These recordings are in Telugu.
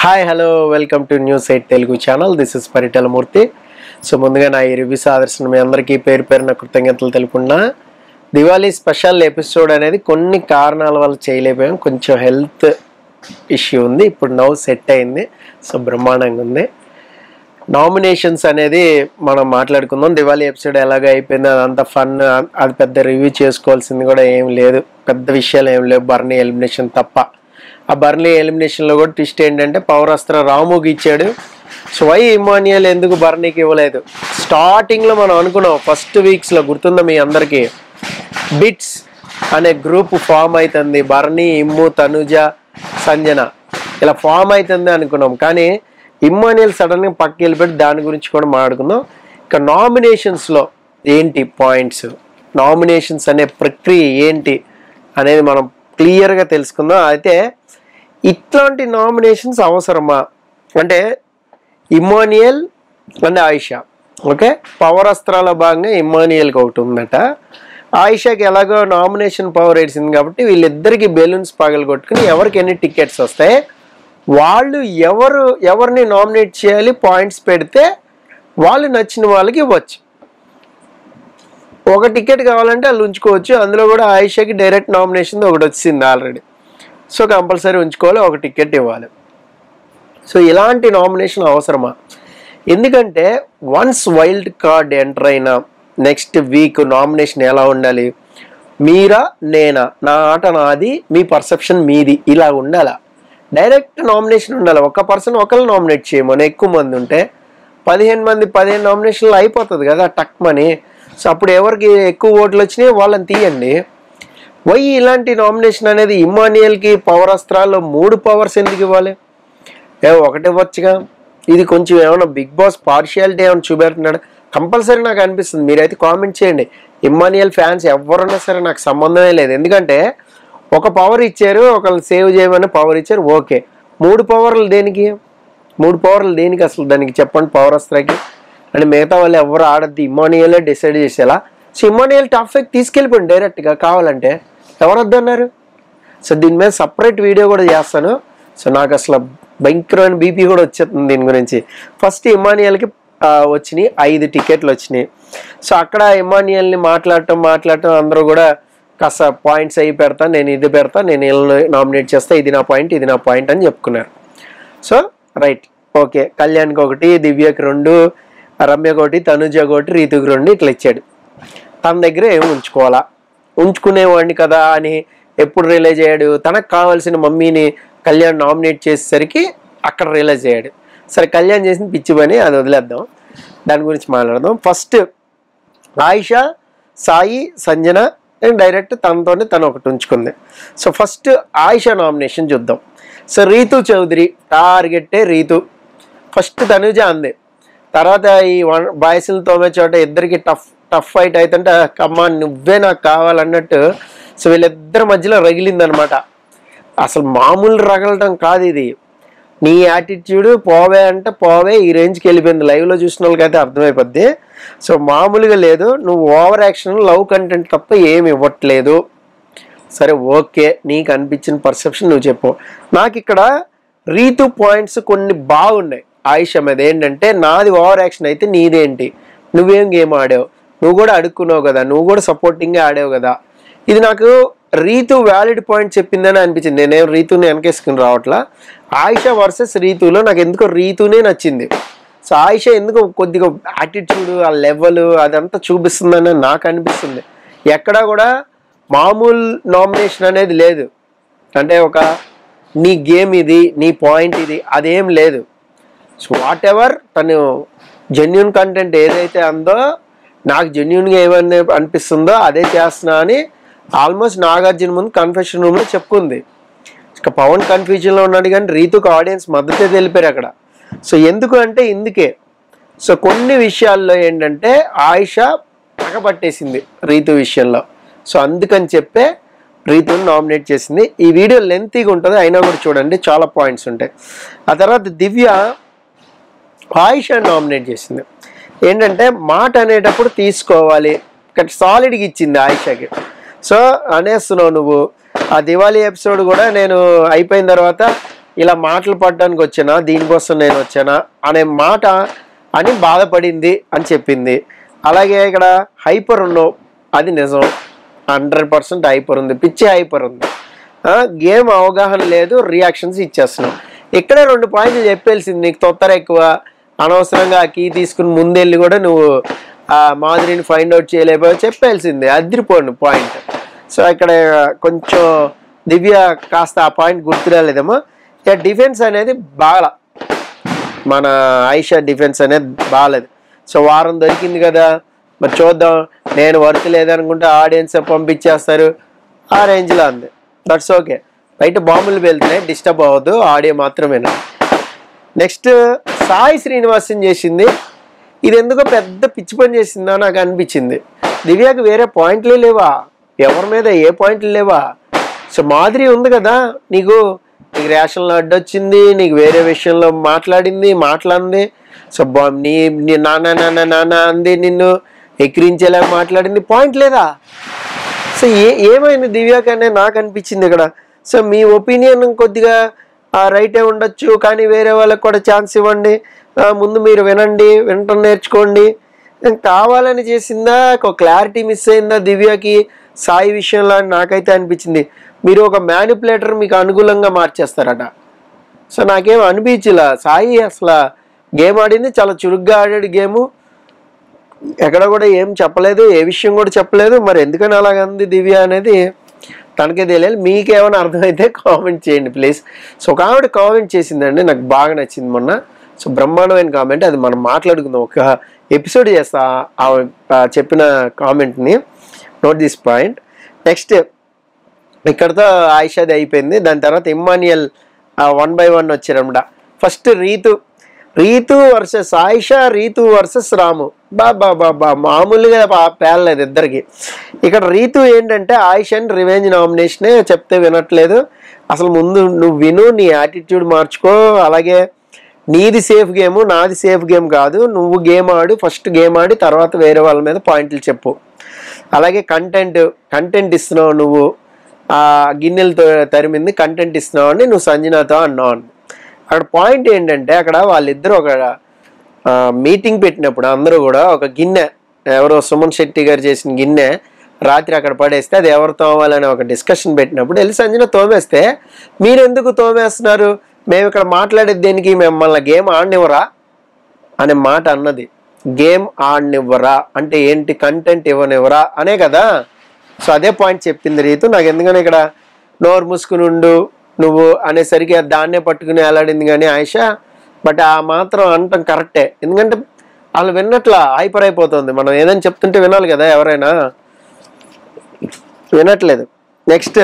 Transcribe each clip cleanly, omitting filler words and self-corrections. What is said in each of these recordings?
Hi hello welcome to news 8 Telugu channel. This is Paritala Murthy. So ముందుగా నా ఈ రివ్యూస్ ఆదర్శన మీ అందరికీ పేరు పేరున కృతజ్ఞతలు తెలుపుకున్నా. దివాళీ స్పెషల్ ఎపిసోడ్ అనేది కొన్ని కారణాల వల్ల చేయలేకపోయాం. కొంచెం హెల్త్ ఇష్యూ ఉంది. ఇప్పుడు నౌ సెట్ అయింది. సో బ్రహ్మాండంగా ఉంది. నామినేషన్స్ అనేది మనం మాట్లాడుకుందాం. దివాళీ ఎపిసోడ్ ఎలాగ అయిపోయింది, అదంతా ఫన్, అది పెద్ద రివ్యూ చేసుకోవాల్సింది కూడా ఏం లేదు, పెద్ద విషయాలు ఏం లేవు, బర్నీ ఎలిమినేషన్ తప్ప. ఆ బర్నీ ఎలిమినేషన్లో కూడా ట్విస్ట్ ఏంటంటే పవర్ అస్త్ర రాముకి ఇచ్చాడు. సో వై ఇమాన్యుయల్ ఎందుకు బర్నీకి ఇవ్వలేదు? స్టార్టింగ్లో మనం అనుకున్నాం, ఫస్ట్ వీక్స్లో గుర్తుందా మీ అందరికీ, బిట్స్ అనే గ్రూప్ ఫామ్ అవుతుంది, బర్నీ, ఇమ్ము, తనుజ, సంజన ఇలా ఫామ్ అవుతుంది అనుకున్నాం. కానీ ఇమాన్యుయల్ సడన్గా పక్కకి వెళ్ళిపెట్టి దాని గురించి కూడా మాట్లాడుకుందాం. ఇక నామినేషన్స్లో ఏంటి పాయింట్స్, నామినేషన్స్ అనే ప్రక్రియ ఏంటి అనేది మనం క్లియర్గా తెలుసుకుందాం. అయితే ఇట్లాంటి నామినేషన్స్ అవసరమా అంటే Emmanuel and Ayesha, okay, power అస్త్రాల భాగంగా ఇమాన్యుయల్కి ఒకటి ఉందట. ఆయిషాకి ఎలాగో నామినేషన్ పవర్ వేసింది కాబట్టి వీళ్ళిద్దరికి బెలూన్స్ పగలగొట్టుకుని ఎవరికి ఎన్ని టికెట్స్ వస్తాయి వాళ్ళు ఎవరిని నామినేట్ చేయాలి, పాయింట్స్ పెడితే వాళ్ళు నచ్చిన వాళ్ళకి ఇవ్వచ్చు. ఒక టికెట్ కావాలంటే వాళ్ళు ఉంచుకోవచ్చు. అందులో కూడా ఆయిషాకి డైరెక్ట్ నామినేషన్ ఒకటి వచ్చింది ఆల్రెడీ. సో కంపల్సరీ ఉంచుకోవాలి, ఒక టికెట్ ఇవ్వాలి. సో ఇలాంటి నామినేషన్ అవసరమా? ఎందుకంటే వన్స్ వైల్డ్ కార్డ్ ఎంటర్ అయిన నెక్స్ట్ వీక్ నామినేషన్ ఎలా ఉండాలి, మీరా నేనా, నా ఆట నాది, మీ పర్సెప్షన్ మీది, ఇలా ఉండాలా. డైరెక్ట్ నామినేషన్ ఉండాలి. ఒక పర్సన్ ఒకరు నామినేట్ చేయమని, ఎక్కువ మంది ఉంటే 15 నామినేషన్లు అయిపోతుంది కదా టక్మని. సో అప్పుడు ఎవరికి ఎక్కువ ఓట్లు వచ్చినాయి వాళ్ళని తీయండి. వై ఇలాంటి నామినేషన్ అనేది? ఇమాన్యుయల్కి పవర్ అస్త్రాల్లో 3 పవర్స్ ఎందుకు ఇవ్వాలి? ఒకటి ఇవ్వచ్చుగా. ఇది కొంచెం ఏమైనా బిగ్ బాస్ పార్షియాలిటీ ఏమైనా చూపెడుతున్నాడు కంపల్సరీ నాకు అనిపిస్తుంది. మీరైతే కామెంట్ చేయండి. ఇమాన్యుయల్ ఫ్యాన్స్ ఎవరున్నా సరే నాకు సంబంధమే లేదు. ఎందుకంటే ఒక పవర్ ఇచ్చారు, ఒకళ్ళు సేవ్ చేయమని పవర్ ఇచ్చారు, ఓకే. 3 పవర్లు దేనికి? 3 పవర్లు దేనికి అసలు? దానికి చెప్పండి. పవర్ అస్త్రాకి అంటే మిగతా వాళ్ళు ఎవరు ఆడద్దు, ఇమాన్యుయలే డిసైడ్ చేసేలా. సో ఇమాన్యుయల్ టాప్ 5 తీసుకెళ్ళిపోయింది డైరెక్ట్గా కావాలంటే. ఎవరు వద్దన్నారు? సో దీని మీద సపరేట్ వీడియో కూడా చేస్తాను. సో నాకు అసలు భయంకరమైన బీపీ కూడా వచ్చేస్తుంది దీని గురించి. ఫస్ట్ ఇమాన్యుయల్కి వచ్చినాయి 5 టికెట్లు వచ్చినాయి. సో అక్కడ ఇమాన్యుయల్ని మాట్లాడటం అందరూ కూడా కాస్త పాయింట్స్ అయ్యి పెడతా, నేను ఇది పెడతా, నేను వీళ్ళని నామినేట్ చేస్తా, ఇది నా పాయింట్, ఇది నా పాయింట్ అని చెప్పుకున్నారు. So right, okay. కళ్యాణ్కి 1, దివ్యకి 2, రమ్యకి 1, తనుజకి 1, రీతుకి 2 ఇట్లా ఇచ్చాడు. తన దగ్గర ఏమి ఉంచుకోవాలా, ఉంచుకునేవాడిని కదా అని ఎప్పుడు రియలైజ్ అయ్యాడు? తనకు కావాల్సిన మమ్మీని కళ్యాణ్ నామినేట్ చేసేసరికి అక్కడ రియలైజ్ అయ్యాడు. సరే కళ్యాణ్ చేసిన పిచ్చి పని, అది వదిలేద్దాం, దాని గురించి మాట్లాడదాం. ఫస్ట్ ఆయిషా, సాయి, సంజన డైరెక్ట్ తనతోనే తను ఒకటి ఉంచుకుంది. సో ఫస్ట్ ఆయిషా నామినేషన్ చూద్దాం. సో రీతు చౌదరి టార్గెట్టే రీతు. ఫస్ట్ తనుజ అంది, తర్వాత ఈ బాయ్స్ని తోమే చోట ఇద్దరికి టఫ్ ఫైట్ అవుతుంటే అమ్మా నువ్వే నాకు కావాలన్నట్టు. సో వీళ్ళిద్దరి మధ్యలో రగిలిందనమాట. అసలు మామూలు రగలటం కాదు ఇది. నీ యాటిట్యూడ్ పోవే అంటే పోవే, ఈ రేంజ్కి వెళ్ళిపోయింది. లైవ్లో చూసిన వాళ్ళకైతే అర్థమైపోద్ది. సో మామూలుగా లేదు. నువ్వు ఓవర్ యాక్షన్, లవ్ కంటెంట్ తప్ప ఏమి ఇవ్వట్లేదు. సరే ఓకే, నీకు అనిపించిన పర్సెప్షన్ నువ్వు చెప్పు. నాకు ఇక్కడ రీతు పాయింట్స్ కొన్ని బాగున్నాయి ఆయిషా మీద. ఏంటంటే నాది ఓవర్ యాక్షన్ అయితే నీదేంటి, నువ్వేం గేమ్ ఆడావు, నువ్వు కూడా అడుక్కున్నావు కదా, నువ్వు కూడా సపోర్టింగ్గా ఆడావు కదా. ఇది నాకు రీతు వ్యాలిడ్ పాయింట్ చెప్పిందని అనిపించింది. నేనేం రీతుని వెనకేసుకుని రావట్లా. ఆయిషా వర్సెస్ రీతులో నాకు ఎందుకో రీతునే నచ్చింది. సో ఆయిషా ఎందుకో కొద్దిగా యాటిట్యూడ్, ఆ లెవెల్ అదంతా చూపిస్తుందని నాకు అనిపిస్తుంది. ఎక్కడా కూడా మామూలు నామినేషన్ అనేది లేదు. అంటే ఒక నీ గేమ్ ఇది, నీ పాయింట్ ఇది, అదేం లేదు. సో వాట్ ఎవర్ తను జెన్యున్ కంటెంట్ ఏదైతే అందో, నాకు జెన్యున్గా ఏమని అనిపిస్తుందో అదే చేస్తున్నా అని ఆల్మోస్ట్ నాగార్జున ముందు కన్ఫెషన్ రూమ్లో చెప్పుకుంది. ఇక పవన్ కన్ఫ్యూజన్లో ఉన్నాడు కానీ రీతుకు ఆడియన్స్ మద్దతే తెలిపారు అక్కడ. సో ఎందుకు అంటే ఇందుకే. సో కొన్ని విషయాల్లో ఏంటంటే ఆయిషా పగపట్టేసింది రీతు విషయంలో. సో అందుకని చెప్పే రీతుని నామినేట్ చేసింది. ఈ వీడియో లెంతీగా ఉంటుంది, అయినా కూడా చూడండి, చాలా పాయింట్స్ ఉంటాయి. ఆ తర్వాత దివ్య ఆయిషా నామినేట్ చేసింది. ఏంటంటే మాట అనేటప్పుడు తీసుకోవాలి, ఇక్కడ సాలిడ్గా ఇచ్చింది ఆయిషాకి. సో అనేస్తున్నావు నువ్వు. ఆ దివాళీ ఎపిసోడ్ కూడా నేను అయిపోయిన తర్వాత ఇలా మాటలు పడడానికి వచ్చానా, దీనికోసం నేను వచ్చానా అనే మాట అని బాధపడింది అని చెప్పింది. అలాగే ఇక్కడ హైపర్ ఉన్నావు, అది నిజం, 100% హైపర్ ఉంది, పిచ్చి హైపర్ ఉంది. గేమ్ అవగాహన లేదు, రియాక్షన్స్ ఇచ్చేస్తున్నావు. ఇక్కడే 2 పాయింట్లు చెప్పేసింది. నీకు తొత్తర ఎక్కువ, అనవసరంగా ఆ కీ తీసుకుని ముందెళ్ళి కూడా నువ్వు ఆ మాధురిని ఫైండ్ అవుట్ చేయలేకపోయావు, చెప్పేసింది. అదిరిపోండి పాయింట్. సో ఇక్కడ కొంచెం దివ్య కాస్త ఆ పాయింట్ గుర్తురాలేదేమో. ఇక డిఫెన్స్ అనేది బాగా, మన ఆయిషా డిఫెన్స్ అనేది బాగాలేదు. సో వారం దొరికింది కదా, మరి చూద్దాం, నేను వర్త్ లేదనుకుంటే ఆడియన్స్ పంపించేస్తారు, ఆ రేంజ్లో ఉంది. That's okay. బయట బాంబులు వెళ్తున్నాయి, డిస్టర్బ్ అవ్వద్దు, ఆడియో మాత్రమేనా. నెక్స్ట్ సాయి శ్రీనివాసన్ చేసింది, ఇది ఎందుకో పెద్ద పిచ్చి పని చేసిందా నాకు అనిపించింది. దివ్యాకి వేరే పాయింట్లే లేవా, ఎవరి మీద ఏ పాయింట్లు లేవా. సో మాధురి ఉంది కదా, నీకు రేషన్లో అడ్డొచ్చింది, నీకు వేరే విషయంలో మాట్లాడింది. సో నీ నాన్న అంది, నిన్ను ఎక్కిరించేలా మాట్లాడింది, పాయింట్ లేదా. సో ఏమైంది దివ్యాకి అనేది నాకు అనిపించింది ఇక్కడ. సో మీ ఒపీనియన్ కొద్దిగా రైటే ఉండొచ్చు, కానీ వేరే వాళ్ళకి కూడా ఛాన్స్ ఇవ్వండి, ముందు మీరు వినటం నేర్చుకోండి. కావాలని చేసిందా, ఒక క్లారిటీ మిస్ అయిందా దివ్యకి సాయి విషయంలో అని నాకైతే అనిపించింది. మీరు ఒక మ్యానిపులేటర్, మీకు అనుకూలంగా మార్చేస్తారట. సో నాకేం అనిపించలా. సాయి అసలు గేమ్ ఆడింది, చాలా చురుగ్గా ఆడాడు గేము, ఎక్కడ కూడా ఏం చెప్పలేదు, ఏ విషయం కూడా చెప్పలేదు. మరి ఎందుకని అలాగంది దివ్య అనేది తనకే తెలియాలి. మీకేమైనా అర్థమైతే కామెంట్ చేయండి ప్లీజ్. సో ఒక ఆవిడ కామెంట్ చేసిందండి, నాకు బాగా నచ్చింది మొన్న. సో బ్రహ్మాండమైన కామెంట్, అది మనం మాట్లాడుకుందాం, ఒక ఎపిసోడ్ చేస్తా చెప్పిన కామెంట్ని. Note this point. నెక్స్ట్ ఇక్కడతో ఆయిషాది అయిపోయింది. దాని తర్వాత ఇమ్మాన్యుయల్ 1 by 1 వచ్చారనమాట. First Ritu versus Ayesha, Ritu versus Ramu. బాబా మామూలుగా పేర్లేదు ఇద్దరికి. ఇక్కడ రీతు ఏంటంటే ఆయిషాని రివెంజ్ నామినేషనే చెప్తే వినట్లేదు. అసలు ముందు నువ్వు విను, నీ యాటిట్యూడ్ మార్చుకో. అలాగే నీది సేఫ్ గేము, నాది సేఫ్ గేమ్ కాదు. నువ్వు గేమ్ ఆడు, ఫస్ట్ గేమ్ ఆడి తర్వాత వేరే వాళ్ళ మీద పాయింట్లు చెప్పు. అలాగే కంటెంట్ ఇస్తున్నావు నువ్వు, ఆ గిన్నెలతో తరిమింది కంటెంట్ ఇస్తున్నావు అని నువ్వు సంజనాతో అన్నావు అని. అక్కడ పాయింట్ ఏంటంటే, అక్కడ వాళ్ళిద్దరూ ఒక మీటింగ్ పెట్టినప్పుడు అందరూ కూడా ఒక గిన్నె, ఎవరో సుమన్ శెట్టి గారు చేసిన గిన్నె రాత్రి అక్కడ పడేస్తే అది ఎవరు తోమాలని ఒక డిస్కషన్ పెట్టినప్పుడు వెళ్ళి సంజన తోమేస్తే, మీరెందుకు తోమేస్తున్నారు, మేము ఇక్కడ మాట్లాడేది దేనికి, మిమ్మల్ని గేమ్ ఆడనివ్వరా అనే మాట అన్నది. గేమ్ ఆడనివ్వరా అంటే ఏంటి, కంటెంట్ ఇవ్వనివ్వరా అనే కదా. సో అదే పాయింట్ చెప్పింది రీతు. నాకు ఎందుకని ఇక్కడ నోరు మూసుకుని ఉండు నువ్వు అనేసరికి దాన్నే పట్టుకుని వెళ్ళాడింది కానీ ఆయిషా. బట్ ఆ మాత్రం అనటం కరెక్టే, ఎందుకంటే వాళ్ళు విన్నట్లా హైపర్ అయిపోతుంది. మనం ఏదైనా చెప్తుంటే వినాలి కదా, ఎవరైనా వినట్లేదు. నెక్స్ట్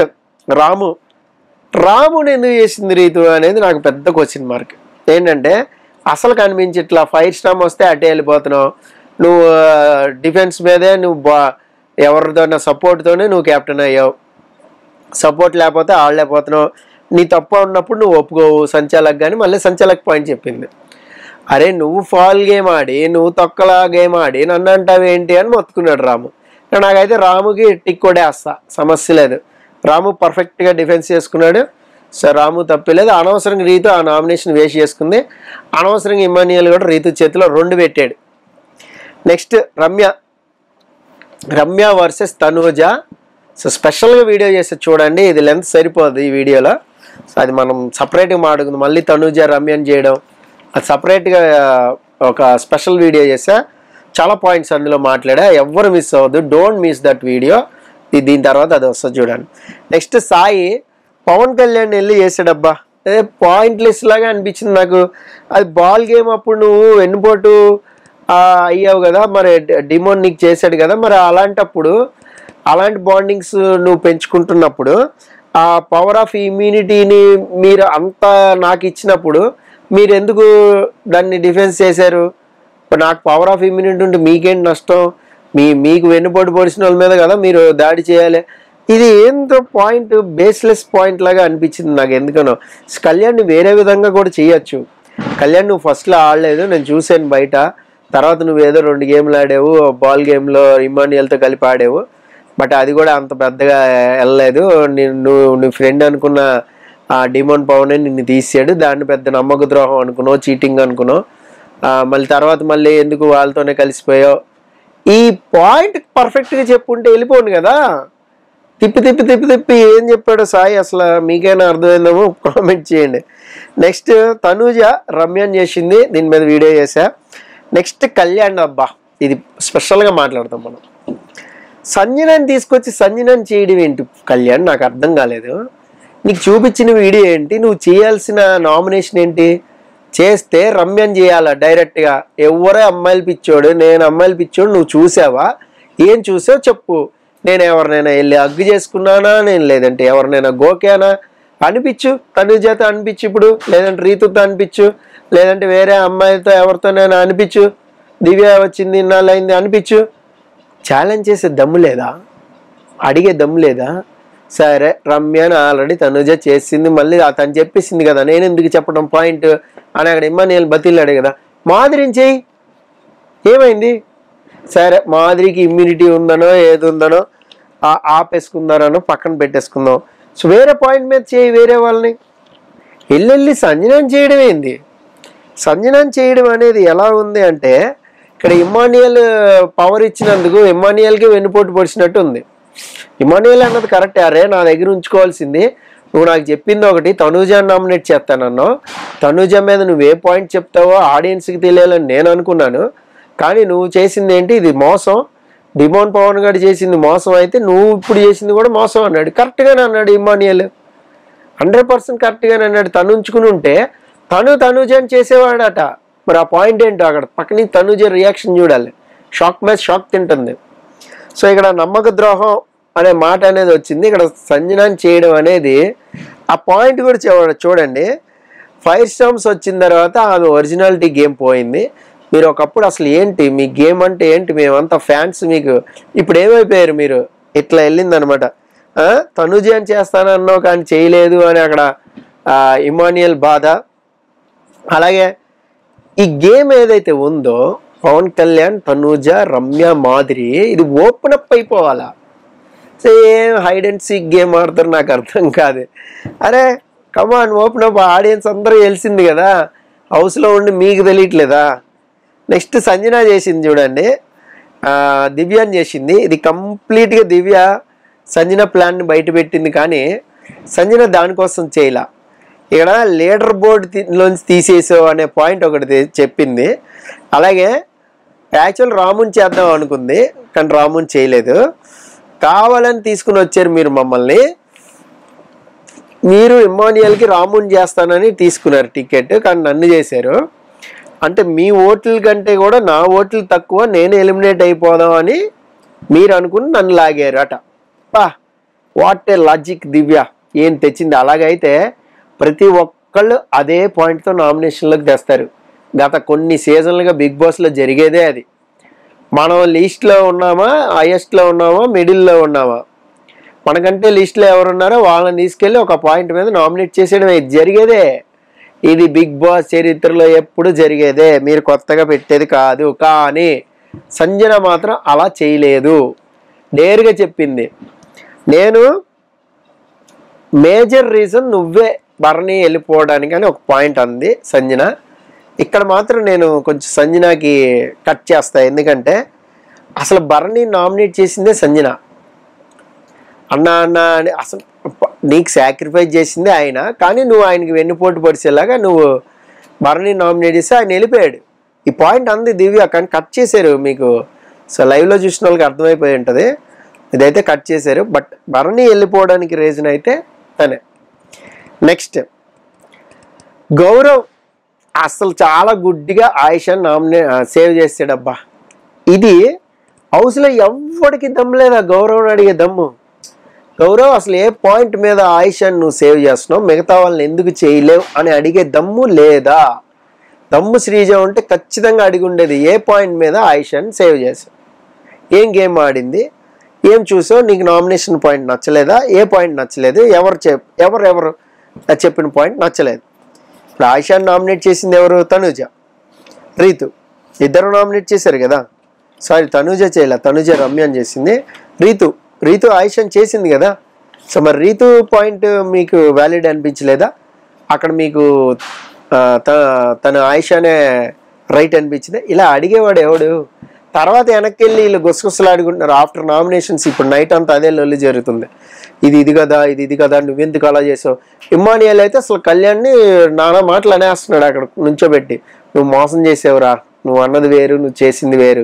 రాముని ఎందుకు చేసింది రీతు అనేది నాకు పెద్ద క్వశ్చన్ మార్క్. ఏంటంటే అసలు కనిపించట్లా, ఫైర్ స్టామ్ వస్తే అటే వెళ్ళిపోతున్నావు, నువ్వు డిఫెన్స్ మీదే నువ్వు ఎవరితో సపోర్ట్తోనే నువ్వు కెప్టెన్ అయ్యావు, సపోర్ట్ లేకపోతే ఆడలేకపోతున్నావు, నీ తప్పు ఉన్నప్పుడు నువ్వు ఒప్పుకోవు సంచాలకు. కానీ మళ్ళీ సంచాలకు పాయింట్ చెప్పింది, అరే నువ్వు ఫాల్ గేమ్ ఆడి, నువ్వు తొక్కలా గేమ్ ఆడి నన్ను అంటావు ఏంటి అని మొత్తుకున్నాడు రాము. నాకైతే రాముకి టిక్ కొడేస్తా, సమస్య లేదు. రాము పర్ఫెక్ట్గా డిఫెన్స్ చేసుకున్నాడు. సో రాము తప్పలేదు. అనవసరంగా రీతు ఆ నామినేషన్ వేస్ట్ చేసుకుంది. అనవసరంగా ఇమ్మాన్యుయల్ కూడా రీతు చేతిలో 2 పెట్టాడు. Next Ramya versus Tanuja. So స్పెషల్గా వీడియో చేస్తే చూడండి, ఇది లెంత్ సరిపోదు ఈ వీడియోలో. సో అది మనం సపరేట్గా మాట్లాడుకుందాం. మళ్ళీ తనూజ రమ్యని చేయడం అది సపరేట్గా ఒక స్పెషల్ వీడియో చేసా, చాలా పాయింట్స్ అందులో మాట్లాడా, ఎవ్వరు మిస్ అవ్వద్దు, డోంట్ మిస్ దట్ వీడియో. దీని తర్వాత అది వస్తుంది చూడండి. నెక్స్ట్ సాయి పవన్ కళ్యాణ్ వెళ్ళి చేసాడబ్బా, అదే పాయింట్లెస్ లాగా అనిపించింది నాకు. అది బాల్ గేమ్ అప్పుడు నువ్వు వెన్నుపోటు అయ్యావు కదా, మరి డిమోన్ నీకు చేశాడు కదా, మరి అలాంటప్పుడు అలాంటి బాండింగ్స్ నువ్వు పెంచుకుంటున్నప్పుడు ఆ పవర్ ఆఫ్ ఇమ్యూనిటీని మీరు అంతా నాకు ఇచ్చినప్పుడు మీరు ఎందుకు దాన్ని డిఫెన్స్ చేశారు? నాకు పవర్ ఆఫ్ ఇమ్యూనిటీ ఉంటే మీకేంటి నష్టం? మీకు వెన్నుపోటు పొడిచిన వాళ్ళ మీద కదా మీరు దాడి చేయాలి. ఇది ఏందో పాయింట్, బేస్లెస్ పాయింట్ లాగా అనిపించింది నాకు ఎందుకనో. కళ్యాణ్ని వేరే విధంగా కూడా చేయొచ్చు. కళ్యాణ్ నువ్వు ఫస్ట్లో ఆడలేదు, నేను చూశాను బయట, తర్వాత నువ్వు ఏదో 2 గేమ్లు ఆడావు, బాల్ గేమ్లో ఇమ్మాన్యుయల్తో కలిపి ఆడావు, బట్ అది కూడా అంత పెద్దగా వెళ్ళలేదు. నువ్వు నీ ఫ్రెండ్ అనుకున్న డిమోన్ పవన్ నిన్ను తీసాడు, దాన్ని పెద్ద నమ్మక ద్రోహం అనుకున్నావు, చీటింగ్ అనుకున్నావు, మళ్ళీ తర్వాత మళ్ళీ ఎందుకు వాళ్ళతోనే కలిసిపోయావు. ఈ పాయింట్ పర్ఫెక్ట్గా చెప్పుంటే వెళ్ళిపోను కదా. తిప్పి తిప్పి తిప్పి తిప్పి ఏం చెప్పాడు సాయి, అసలు మీకైనా అర్థమైందేమో కామెంట్ చేయండి. నెక్స్ట్ తనూజ రమ్యాన్ చేసింది, దీని మీద వీడియో చేశా. నెక్స్ట్ కళ్యాణ్, అబ్బా ఇది స్పెషల్గా మాట్లాడతాం మనం. సంజనాన్ని తీసుకొచ్చి సంజనాన్ని చేయడం ఏంటి కళ్యాణ్, నాకు అర్థం కాలేదు. నీకు చూపించిన వీడియో ఏంటి, నువ్వు చేయాల్సిన నామినేషన్ ఏంటి? చేస్తే రమ్యాన్ చేయాలా డైరెక్ట్గా. ఎవరే అమ్మాయిలు పిచ్చోడు, నేను అమ్మాయిలు పిచ్చోడు, నువ్వు చూసావా? ఏం చూసావు చెప్పు. నేను ఎవరినైనా వెళ్ళి అగ్గు చేసుకున్నానా, నేను లేదంటే ఎవరినైనా గోకానా అనిపించు, తనుజతో అనిపించు ఇప్పుడు, లేదంటే రీతుతో అనిపించు, లేదంటే వేరే అమ్మాయితో ఎవరితోనైనా అనిపించు, దివ్య వచ్చింది ఇన్నాళ్ళైంది అనిపించు. ఛాలెంజ్ చేసే దమ్ము లేదా, అడిగే దమ్ము లేదా? సరే రమ్యాని ఆల్రెడీ తనుజ చేసింది, మళ్ళీ తను చెప్పేసింది కదా, నేను ఎందుకు చెప్పడం పాయింట్ అని అక్కడ ఇమ్మానియల్ బతిల్లాడు కదా. మాధురిని చెయ్యి, ఏమైంది? సరే మాధురికి ఇమ్యూనిటీ ఉందనో ఏది ఉందనో ఆపేసుకుందారనో పక్కన పెట్టేసుకుందాం. సో వేరే పాయింట్ మీద చేయి, వేరే వాళ్ళని. వెళ్ళి సంజనాన్ని చేయడం ఏంది? సంజనాన్ని చేయడం అనేది ఎలా ఉంది అంటే, ఇక్కడ ఇమ్మానియల్ పవర్ ఇచ్చినందుకు ఇమ్మానియల్కి వెన్నుపోటు పొడిచినట్టు ఉంది. ఇమ్మానియల్ అన్నది కరెక్ట్, అరే నా దగ్గర ఉంచుకోవాల్సింది, నువ్వు నాకు చెప్పింది ఒకటి, తనూజాని నామినేట్ చేస్తానన్నావు, తనూజ మీద నువ్వు ఏ పాయింట్ చెప్తావో ఆడియన్స్కి తెలియాలని నేను అనుకున్నాను. కానీ నువ్వు చేసింది ఏంటి, ఇది మోసం. డిమోన్ పవన్ గారు చేసింది మోసం అయితే నువ్వు ఇప్పుడు చేసింది కూడా మోసం అన్నాడు. కరెక్ట్గానే అన్నాడు ఇమ్మానియల్, 100% కరెక్ట్గానే అన్నాడు. తను ఉంచుకుని ఉంటే తనూజని చేసేవాడట. మరి ఆ పాయింట్ ఏంటో అక్కడ పక్కన తనూజ రియాక్షన్ చూడాలి, షాక్ మ్యాచ్ షాక్ తింటుంది. సో ఇక్కడ నమ్మక ద్రోహం అనే మాట అనేది వచ్చింది. ఇక్కడ సంజనాన్ని చేయడం అనేది ఆ పాయింట్ కూడా చూడండి. ఫైర్ స్టామ్స్ వచ్చిన తర్వాత ఆమె ఒరిజినాలిటీ గేమ్ పోయింది. మీరు ఒకప్పుడు అసలు ఏంటి మీ గేమ్ అంటే ఏంటి, మేమంతా ఫ్యాన్స్ మీకు, ఇప్పుడు ఏమైపోయారు మీరు? ఇట్లా వెళ్ళిందనమాట. తనూజ అని చేస్తానన్నావు కానీ చేయలేదు అని అక్కడ ఇమానియల్ బాధ. అలాగే ఈ గేమ్ ఏదైతే ఉందో పవన్ కళ్యాణ్, తనూజ, రమ్య, మాధురి, ఇది ఓపెన్ అప్ అయిపోవాలా? Same hide and seek game ఆడతారు, నాకు అర్థం కాదు. అరే కమాన్ ఓపెన్ అప్, ఆడియన్స్ అందరూ తెలిసింది కదా, హౌస్లో ఉండి మీకు తెలియట్లేదా? నెక్స్ట్ సంజన చేసింది చూడండి, దివ్యాని చేసింది. ఇది కంప్లీట్గా దివ్య సంజన ప్లాన్ని బయట పెట్టింది, కానీ సంజన దానికోసం చేయలా. ఇక్కడ లీడర్ బోర్డులోంచి తీసేసావు అనే పాయింట్ ఒకటి చెప్పింది. అలాగే యాక్చువల్ రాముని చేద్దాం అనుకుంది, కానీ రాముని చేయలేదు. కావాలని తీసుకుని వచ్చారు మీరు మమ్మల్ని, మీరు ఇమ్మానియల్కి రాముని చేస్తానని తీసుకున్నారు టికెట్, కానీ నన్ను చేశారు. అంటే మీ ఓట్ల కంటే కూడా నా ఓట్లు తక్కువ, నేను ఎలిమినేట్ అయిపోదాం అని మీరు అనుకుని నన్ను లాగారు అట. వాట్ ఏ లాజిక్ దివ్య, ఏం తెచ్చింది? అలాగైతే ప్రతి ఒక్కళ్ళు అదే పాయింట్తో నామినేషన్లోకి తెస్తారు. గత కొన్ని సీజన్లుగా బిగ్ బాస్లో జరిగేదే అది. మనం లీస్ట్లో ఉన్నామా, హైయెస్ట్లో ఉన్నామా, మిడిల్లో ఉన్నామా, మనకంటే లిస్ట్లో ఎవరున్నారో వాళ్ళని తీసుకెళ్ళి ఒక పాయింట్ మీద నామినేట్ చేసేయడం జరిగేదే. ఇది బిగ్ బాస్ చరిత్రలో ఎప్పుడు జరిగేదే, మీరు కొత్తగా పెట్టేది కాదు. కానీ సంజన మాత్రం అలా చేయలేదు, డేర్గా చెప్పింది. నేను మేజర్ రీజన్ నువ్వే భరణి వెళ్ళిపోవడానికి అని ఒక పాయింట్ అంది సంజన. ఇక్కడ మాత్రం నేను కొంచెం సంజనకి కట్ చేస్తా, ఎందుకంటే అసలు భరణి నామినేట్ చేసిందే సంజన. అన్నా అని అసలు నీకు సాక్రిఫైస్ చేసింది ఆయన, కానీ నువ్వు ఆయనకి వెన్నుపోటు పడిచేలాగా నువ్వు భరణి నామినేట్ చేసి ఆయన వెళ్ళిపోయాడు. ఈ పాయింట్ అంది దివ్య, కానీ కట్ చేశారు. మీకు సో లైవ్లో చూసిన వాళ్ళకి అర్థమైపోయి ఉంటుంది, ఇదైతే కట్ చేశారు. బట్ భరణి వెళ్ళిపోవడానికి రీజన్ అయితే తనే. నెక్స్ట్ గౌరవ్ అసలు చాలా గుడ్డిగా ఆయిషాని సేవ్ చేసాడబ్బా. ఇది హౌస్లో ఎవ్వడికి దమ్ము లేదా గౌరవ్ని అడిగే దమ్ము. గౌరవ్ అసలు ఏ పాయింట్ మీద ఆయిషాని నువ్వు సేవ్ చేస్తున్నావు, మిగతా వాళ్ళని ఎందుకు చేయలేవు అని అడిగే దమ్ము లేదా? దమ్ము శ్రీజ ఉంటే ఖచ్చితంగా అడిగి ఉండేది, ఏ పాయింట్ మీద ఆయిషాని సేవ్ చేసావు, ఏం గేమ్ ఆడింది, ఏం చూసావు, నీకు నామినేషన్ పాయింట్ నచ్చలేదా, ఏ పాయింట్ నచ్చలేదు, ఎవరు చెప్పిన పాయింట్ నచ్చలేదు. ఇప్పుడు ఆయిషాని నామినేట్ చేసింది ఎవరు? తనూజ, రీతు, ఇద్దరు నామినేట్ చేశారు కదా. సారీ తనూజ చేయలే, తనూజ రమ్యాని చేసింది. రీతు ఆయిషాని చేసింది కదా. సో మరి రీతు పాయింట్ మీకు వ్యాలిడ్ అనిపించలేదా? అక్కడ మీకు తన ఆయిషానే రైట్ అనిపించింది? ఇలా అడిగేవాడు ఎవడు? తర్వాత వెనక్కి వెళ్ళి వీళ్ళు గుసగుసలు ఆడుకుంటున్నారు ఆఫ్టర్ నామినేషన్స్. ఇప్పుడు నైట్ అంతా అదే లొల్లి జరుగుతుంది. ఇది కదా ఇది కదా, నువ్వెందుకు అలా చేసావు? ఇమ్మానియల్ అయితే అసలు కళ్యాణ్ని నానా మాటలు అనేస్తున్నాడు అక్కడ నుంచోబెట్టి. నువ్వు మోసం చేసావురా, నువ్వు అన్నది వేరు, నువ్వు చేసింది వేరు.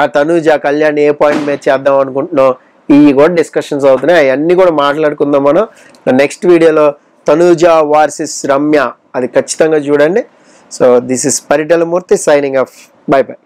ఆ తనూజ కళ్యాణ్ ఏ పాయింట్ మీద చేద్దాం అనుకుంటున్నావు, ఇవి కూడా డిస్కషన్స్ అవుతున్నాయి. అవన్నీ కూడా మాట్లాడుకుందాం మనం నెక్స్ట్ వీడియోలో. తనూజ వర్సెస్ రమ్య, అది ఖచ్చితంగా చూడండి. So this is Paritala Murthy signing off. By by.